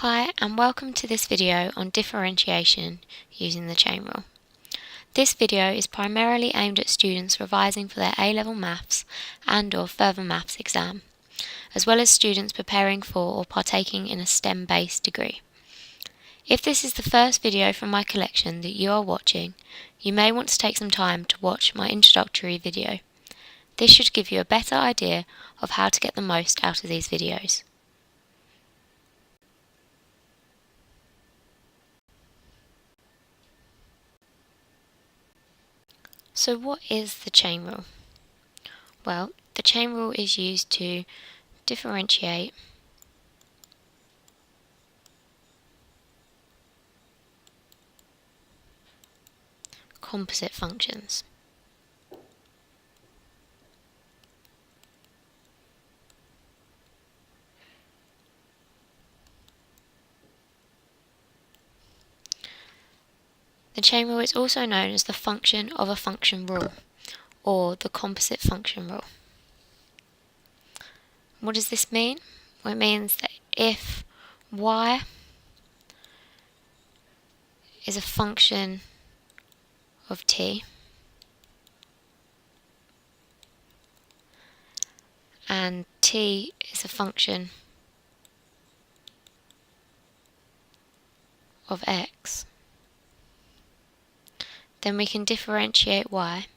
Hi and welcome to this video on differentiation using the chain rule. This video is primarily aimed at students revising for their A-level maths and/or further maths exam, as well as students preparing for or partaking in a STEM-based degree. If this is the first video from my collection that you are watching, you may want to take some time to watch my introductory video. This should give you a better idea of how to get the most out of these videos. So what is the chain rule? Well, the chain rule is used to differentiate composite functions. The chain rule is also known as the function of a function rule, or the composite function rule. What does this mean? Well, it means that if y is a function of t and t is a function of x, then we can differentiate y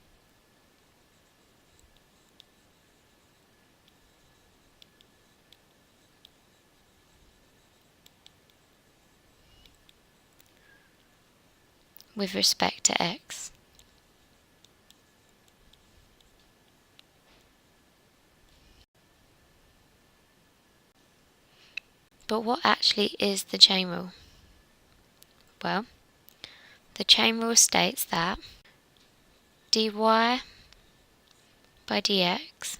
with respect to x. But what actually is the chain rule? Well, the chain rule states that dy by dx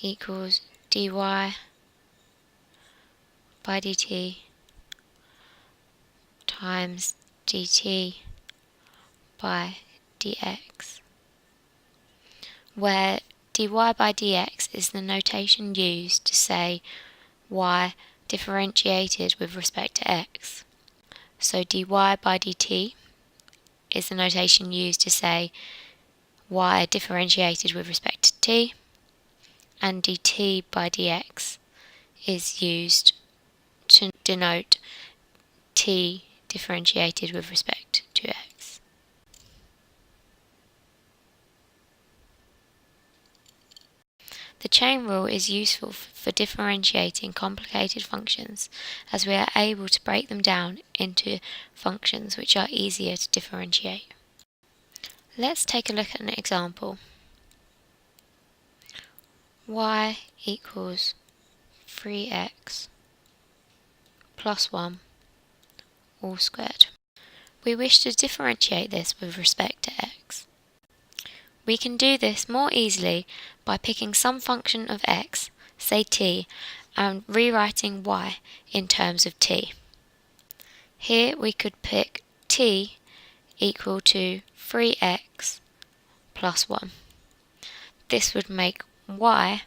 equals dy by dt times dt by dx, where dy by dx is the notation used to say y differentiated with respect to x. So dy by dt is the notation used to say y differentiated with respect to t, and dt by dx is used to denote t differentiated with respect to x. The chain rule is useful for differentiating complicated functions, as we are able to break them down into functions which are easier to differentiate. Let's take a look at an example. Y equals 3x plus 1 all squared. We wish to differentiate this with respect to x. We can do this more easily by picking some function of x, say t, and rewriting y in terms of t. Here we could pick t equal to 3x plus 1. This would make y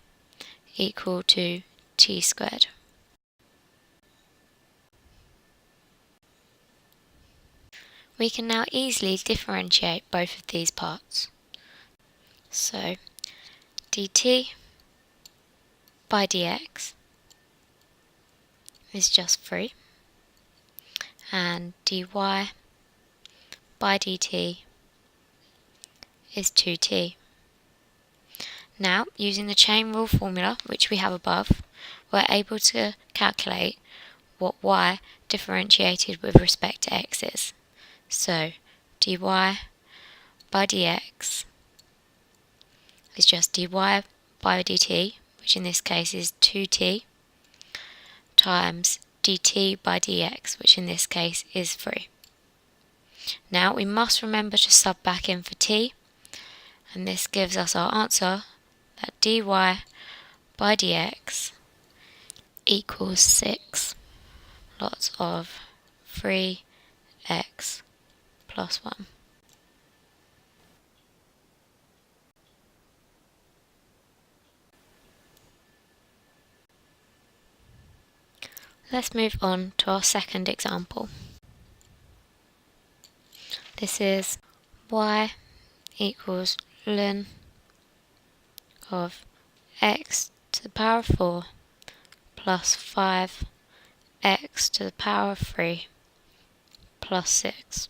equal to t squared. We can now easily differentiate both of these parts. So dt by dx is just 3, and dy by dt is 2t. Now, using the chain rule formula, which we have above, we're able to calculate what y differentiated with respect to x is. So dy by dx is just dy by dt, which in this case is 2t, times dt by dx, which in this case is 3. Now we must remember to sub back in for t, and this gives us our answer that dy by dx equals 6 lots of 3x plus 1. Let's move on to our second example. This is y equals ln of x to the power of 4 plus 5x to the power of 3 plus 6.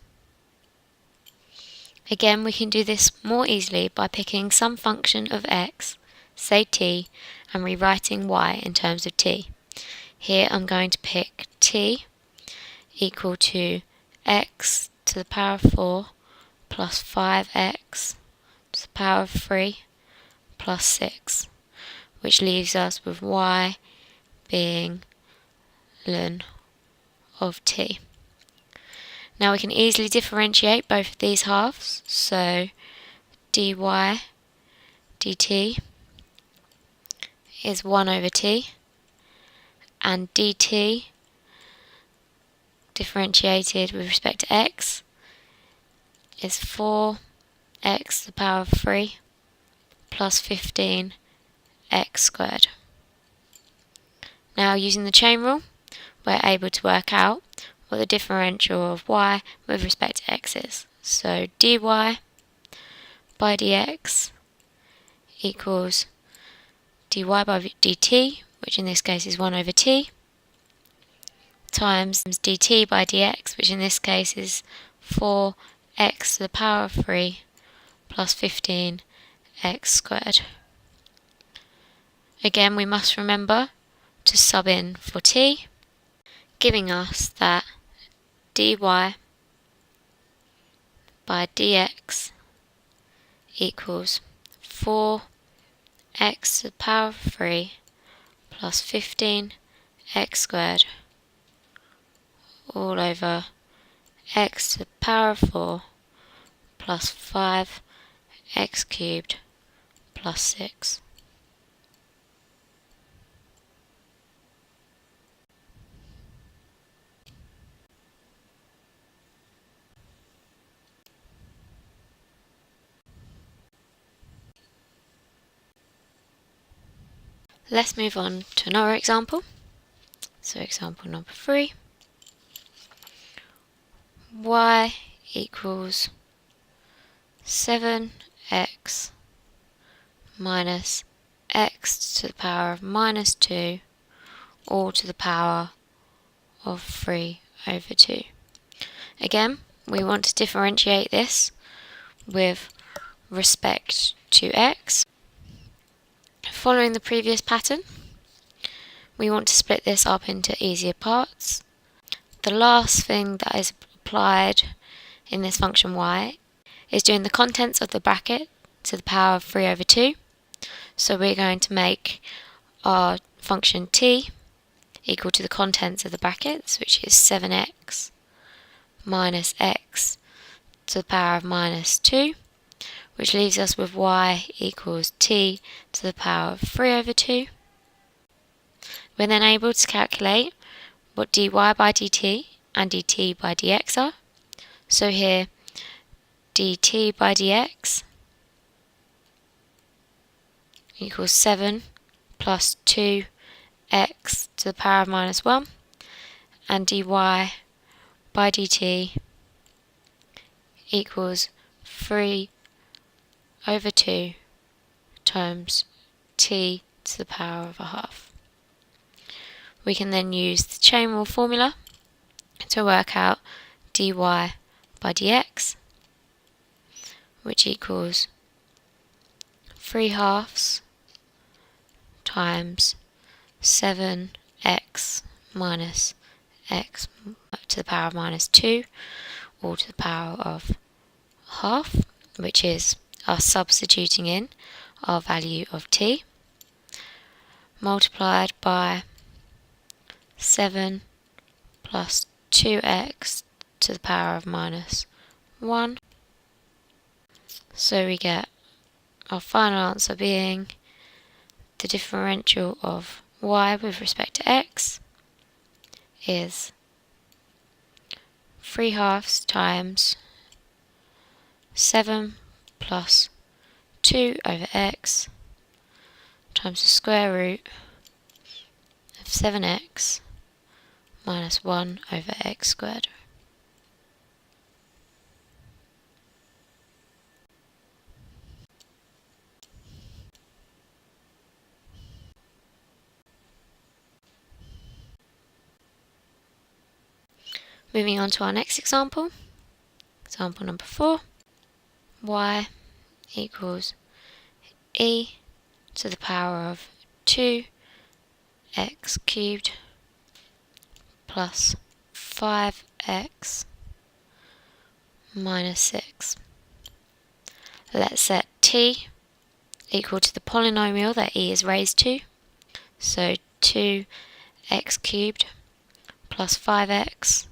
Again, we can do this more easily by picking some function of x, say t, and rewriting y in terms of t. Here I'm going to pick t equal to x to the power of 4 plus 5x to the power of 3 plus 6, which leaves us with y being ln of t. Now we can easily differentiate both of these halves, so dy dt is 1 over t, and dt differentiated with respect to x is 4x to the power of 3 plus 15x squared. Now using the chain rule, we're able to work out what the differential of y with respect to x is. So dy by dx equals dy by dt, which in this case is 1 over t, times dt by dx, which in this case is 4x to the power of 3 plus 15x squared. Again, we must remember to sub in for t, giving us that dy by dx equals 4x to the power of 3 plus 15x squared all over x to the power of 4 plus 5x cubed plus 6. Let's move on to another example. So example number 3. Y equals 7x minus x to the power of minus 2 all to the power of 3 over 2. Again, we want to differentiate this with respect to x. Following the previous pattern, we want to split this up into easier parts. The last thing that is applied in this function y is doing the contents of the bracket to the power of 3 over 2. So we're going to make our function t equal to the contents of the brackets, which is 7x minus x to the power of minus 2, which leaves us with y equals t to the power of 3 over 2. We're then able to calculate what dy by dt and dt by dx are. So here, dt by dx equals 7 plus 2x to the power of minus 1, and dy by dt equals 3 over 2 times t to the power of a half. We can then use the chain rule formula to work out dy by dx, which equals 3 halves times 7x minus x to the power of minus 2 all to the power of half, which is us substituting in our value of t, multiplied by 7 plus 2x to the power of minus 1. So we get our final answer being the differential of y with respect to x is 3 halves times 7 plus 2 over x times the square root of 7x minus 1 over x squared. Moving on to our next example, example number 4, y equals e to the power of 2x cubed plus 5x minus 6. Let's set t equal to the polynomial that e is raised to, so 2x cubed plus 5x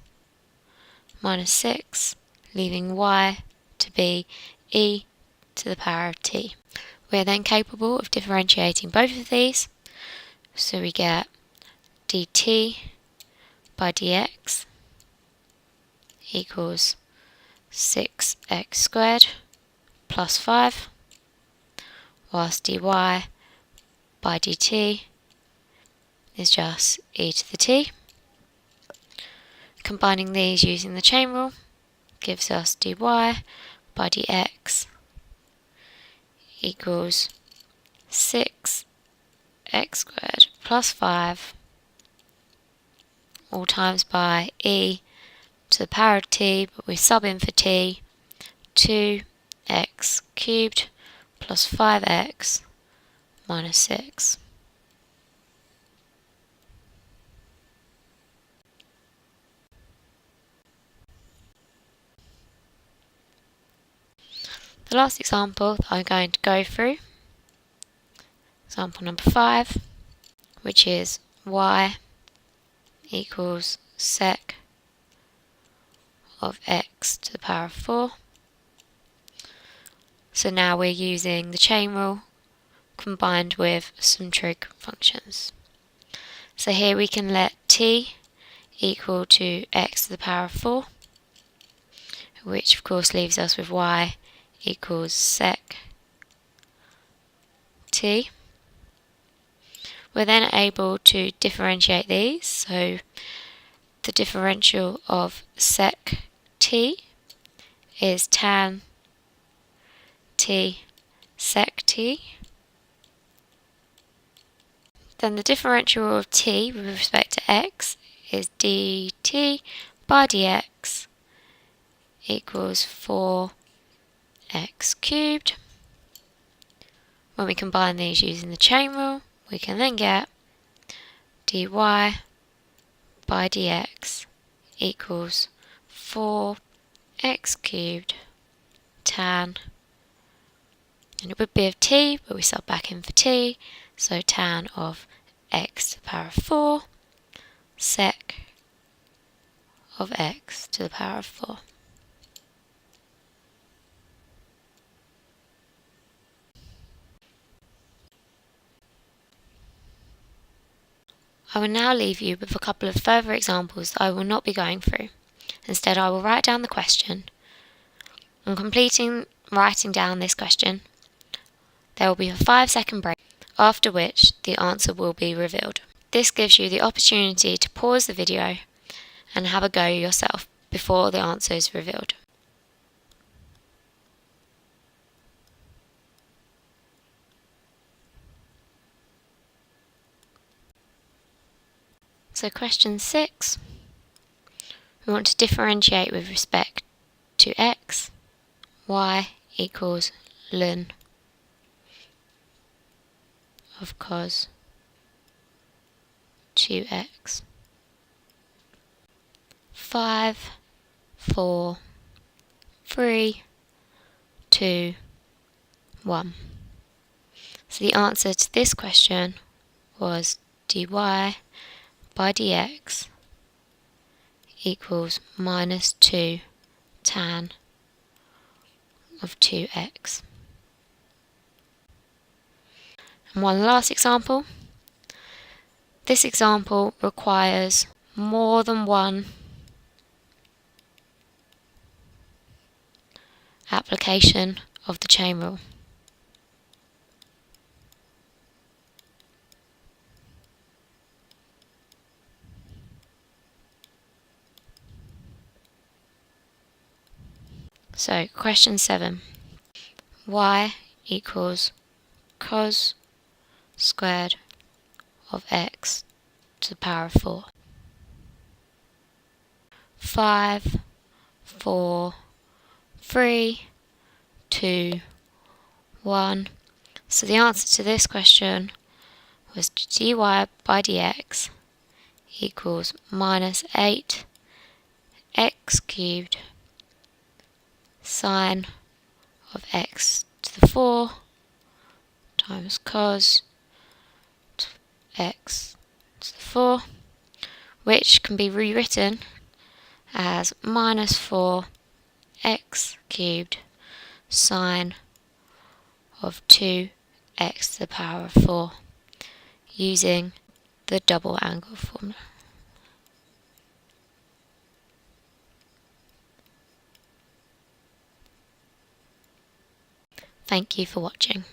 minus 6, leaving y to be e to the power of t. We are then capable of differentiating both of these, so we get dt by dx equals 6x squared plus 5, whilst dy by dt is just e to the t. Combining these using the chain rule gives us dy by dx equals 6x squared plus 5 all times by e to the power of t, but we sub in for t, 2x cubed plus 5x minus 6. The last example that I'm going to go through, example number 5, which is y equals sec of x to the power of 4. So now we're using the chain rule combined with some trig functions. So here we can let t equal to x to the power of 4, which of course leaves us with y equals sec t. We're then able to differentiate these, so the differential of sec t is tan t sec t. Then the differential of t with respect to x is dt by dx equals 4x cubed. When we combine these using the chain rule, we can then get dy by dx equals 4x cubed tan, and it would be of t, but we sub back in for t, so tan of x to the power of 4 sec of x to the power of 4. I will now leave you with a couple of further examples that I will not be going through. Instead, I will write down the question. On completing writing down this question, there will be a 5-second break, after which the answer will be revealed. This gives you the opportunity to pause the video and have a go yourself before the answer is revealed. So question 6, we want to differentiate with respect to x, y equals ln of cos 2x. 5, 4, 3, 2, 1. So the answer to this question was dy by dx equals minus 2 tan of 2x. And one last example. This example requires more than one application of the chain rule. So, question 7. Y equals cos squared of x to the power of 4. 5, 4, 3, 2, 1. So the answer to this question was dy by dx equals minus 8 x cubed sine of x to the 4 times cos x to the 4, which can be rewritten as minus 4 x cubed sine of 2x to the power of 4 using the double angle formula. Thank you for watching.